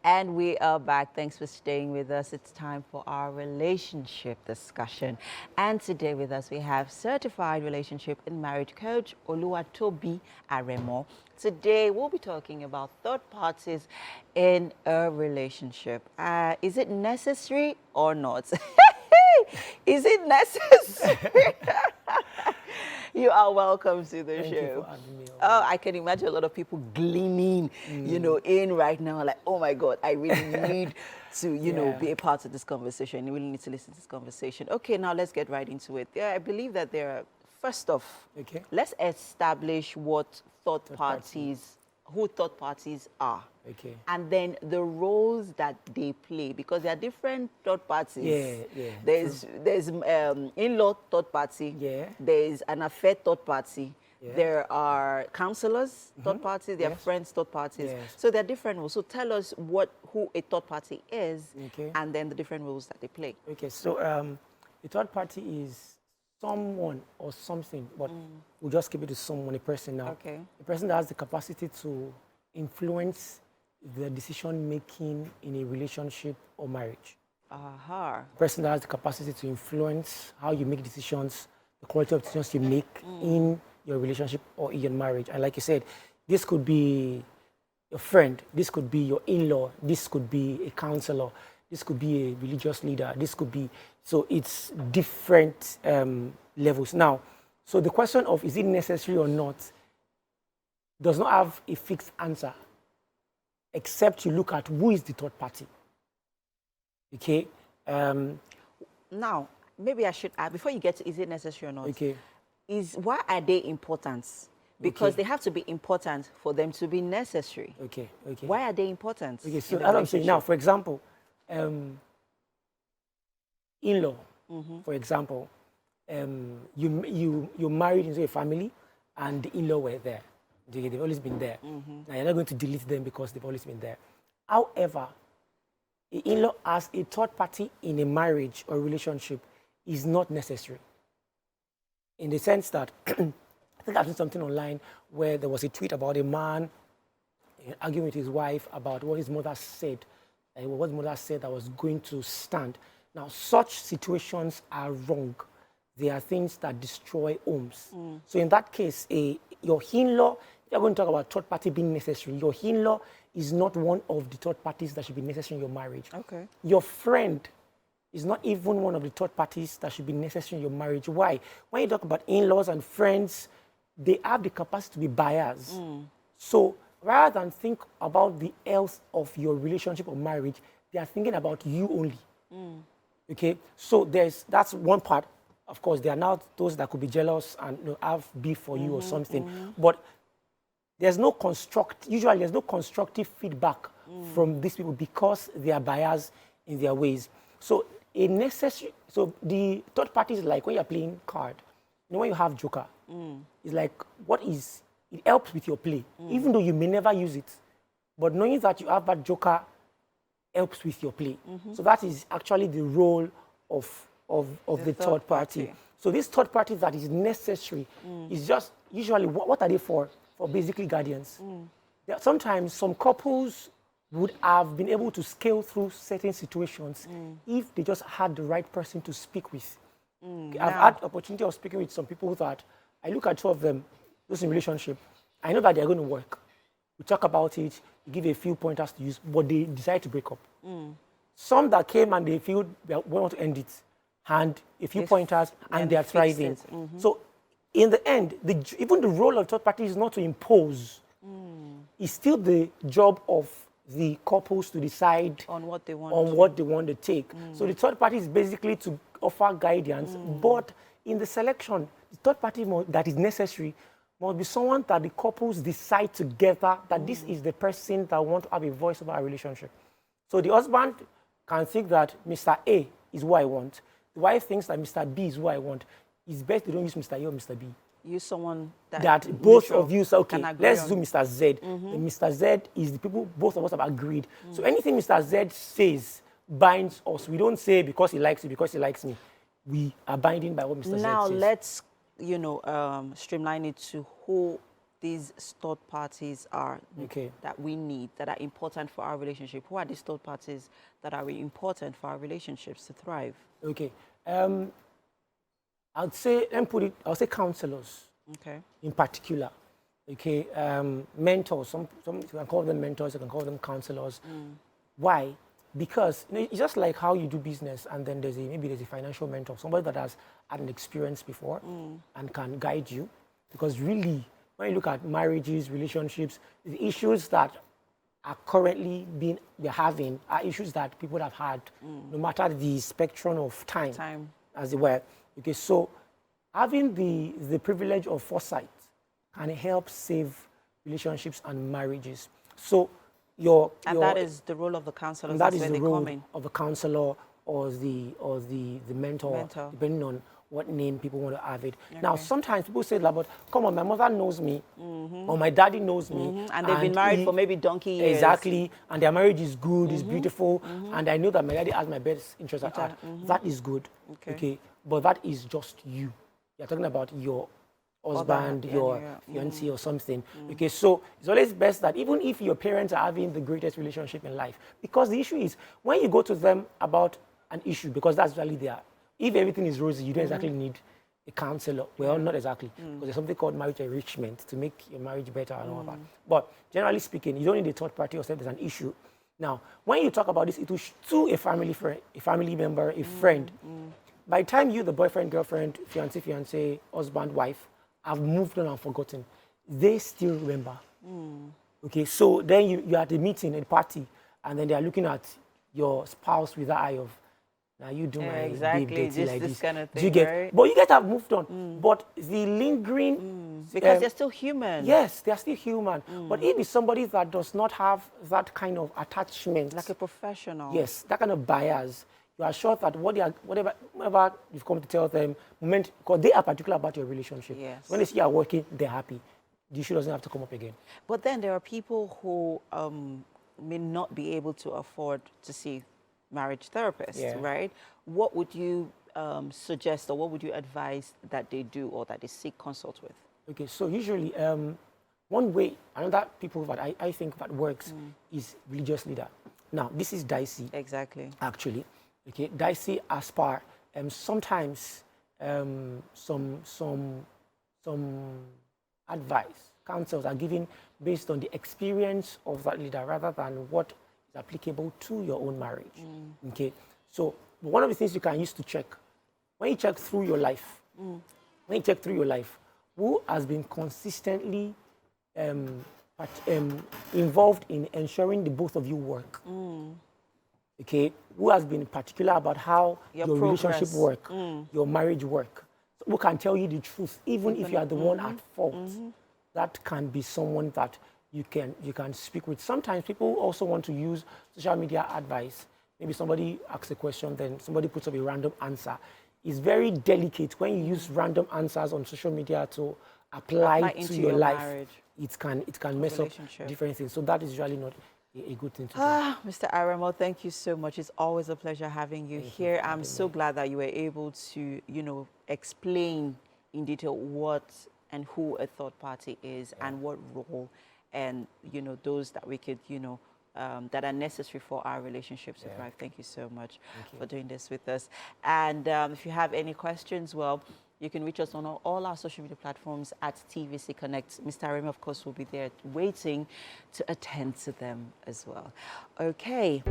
And we are back. Thanks for staying with us. It's time for our relationship discussion. And today with us, we have certified relationship and marriage coach, Oluwatobi Aremo. Today, we'll be talking about third parties in a relationship. Is it necessary or not? Is it necessary? You are welcome to the Thank show. you for having me. Oh, I can imagine a lot of people gleaning, in right now, like, oh my God, I really need to, be a part of this conversation. You really need to listen to this conversation. Okay, now let's get right into it. Yeah, I believe that there are, first off, let's establish what third parties are. Okay. And then the roles that they play, because there are different third parties. Yeah. There's in-law third party. Yeah. There's an affair third party. Yeah. There are counselors third parties. There are friends third parties. Yes. So there are different roles. So tell us who a third party is, and then the different roles that they play. Okay. So a third party is someone or something, but we'll just keep it to someone, a person now. Okay. A person that has the capacity to influence the decision making in a relationship or marriage. Aha. A person that has the capacity to influence how you make decisions, the quality of decisions you make in your relationship or in your marriage. And like you said, this could be your friend, this could be your in-law, this could be a counselor, this could be a religious leader, this could be, so it's different levels. Now, so the question of is it necessary or not does not have a fixed answer, except you look at who is the third party. Okay? Now, maybe I should add, before you get to is it necessary or not, Okay. why are they important? Because they have to be important for them to be necessary. Okay. Why are they important? Okay, so as I'm saying now, for example, in-law, for example, you married into a family and the in-law were there. They've always been there. Now you're not going to delete them because they've always been there. However, the in-law as a third party in a marriage or relationship is not necessary. In the sense that, I think I've seen something online where there was a tweet about a man arguing with his wife about what his mother said, what his mother said that was going to stand. Now, such situations are wrong. They are things that destroy homes. So in that case, your in-law, if you're going to talk about third party being necessary, your in-law is not one of the third parties that should be necessary in your marriage. Okay. Your friend is not even one of the third parties that should be necessary in your marriage. Why? When you talk about in-laws and friends, they have the capacity to be biased. So rather than think about the health of your relationship or marriage, they are thinking about you only. Okay? So that's one part. Of course, there are now those that could be jealous and have beef for you or something. But usually there's no constructive feedback from these people because they are biased in their ways. So the third party is like when you're playing card. When you have joker, it's like it helps with your play, even though you may never use it. But knowing that you have that joker helps with your play. So that is actually the role of the third party. So this third party that is necessary is just usually, what are they for? For basically guardians. Sometimes some couples would have been able to scale through certain situations if they just had the right person to speak with. I've had the opportunity of speaking with some people that I look at two of them, those in relationship, I know that they're going to work. We talk about it, we give a few pointers to use, but they decide to break up. Some that came and they feel they want to end it, and a few pointers, and they are thriving. So in the end, even the role of third party is not to impose. It's still the job of the couples to decide on what they want to take. So the third party is basically to offer guidance, but in the selection, the third party that is necessary must be someone that the couples decide together that this is the person that want to have a voice over our relationship. So the husband can think that Mr. A is who I want. The wife thinks that Mr. B is who I want. It's best they don't use Mr. A or Mr. B. Use someone that both of you say, okay, let's do Mr. Z. And Mr. Z is the people both of us have agreed. So anything Mr. Z says binds us. We don't say because he likes you, because he likes me. We are binding by what Mr. Z says. Now let's, streamline it to who these third parties are that we need, that are important for our relationship? Who are these third parties that are really important for our relationships to thrive? Okay. I'll say counselors. Okay. In particular. Okay. Mentors. Some you can call them mentors, you can call them counselors. Why? Because it's just like how you do business, and then maybe there's a financial mentor, somebody that has had an experience before and can guide you. Because really, when you look at marriages, relationships, the issues that are currently we're having are issues that people have had, no matter the spectrum of time, as it were. Okay, so having the privilege of foresight can help save relationships and marriages. So that is the role of the counselor. That is the role of the counselor or the mentor, depending on what name people want to have it. Okay. Now, sometimes people say, but come on, my mother knows me, or my daddy knows me. And they've been married for maybe donkey years. Exactly, and their marriage is good, it's beautiful, and I know that my daddy has my best interest at heart. That is good, okay? But that is just you. You're talking about your husband, your fiancé or something. Okay, so it's always best that even if your parents are having the greatest relationship in life, because the issue is when you go to them about an issue, because that's really there. If everything is rosy, you don't exactly need a counselor. Well, not exactly, because there's something called marriage enrichment to make your marriage better and all that. But generally speaking, you don't need a third party or say there's an issue. Now, when you talk about this, it will to a family member, a friend. By the time you, the boyfriend, girlfriend, fiancé, husband, wife, have moved on and forgotten, they still remember. Okay, so then you're at a meeting, a party, and then they are looking at your spouse with the eye of, now you do my babe dating like this. Kind of thing, do you get? right? But you get to have moved on. But the lingering... because they're still human. Yes, they're still human. But if it's somebody that does not have that kind of attachment... Like a professional. Yes, that kind of bias, you are sure that whatever you've come to tell them, because they are particular about your relationship. Yes. When they see you are working, they're happy. The issue doesn't have to come up again. But then there are people who may not be able to afford to see marriage therapists, right? What would you suggest, or what would you advise that they do or that they seek consult with? Okay, so usually one way, another people that I think that works is religious leader. Now, this is dicey. Exactly. Actually. Okay, dicey as far sometimes some advice, counsels are given based on the experience of that leader rather than what is applicable to your own marriage. Okay, so one of the things you can use to check, when you check through your life, who has been consistently involved in ensuring the both of you work. Okay, who has been particular about how your relationship work, your marriage work. So who can tell you the truth, even if you are the one at fault. That can be someone that you can speak with. Sometimes people also want to use social media advice. Maybe somebody asks a question, then somebody puts up a random answer. It's very delicate when you use random answers on social media to apply to your life. Marriage. It can mess up different things. So that is really not a good thing to do. Mr. Aremo, thank you so much. It's always a pleasure having you here. I'm so glad that you were able to, explain in detail what and who a third party is and what role and, those that we could, that are necessary for our relationships to thrive. Thank you so much for doing this with us. And if you have any questions, well, you can reach us on all our social media platforms at TVC Connect. Mr. Aremo, of course, will be there waiting to attend to them as well. Okay.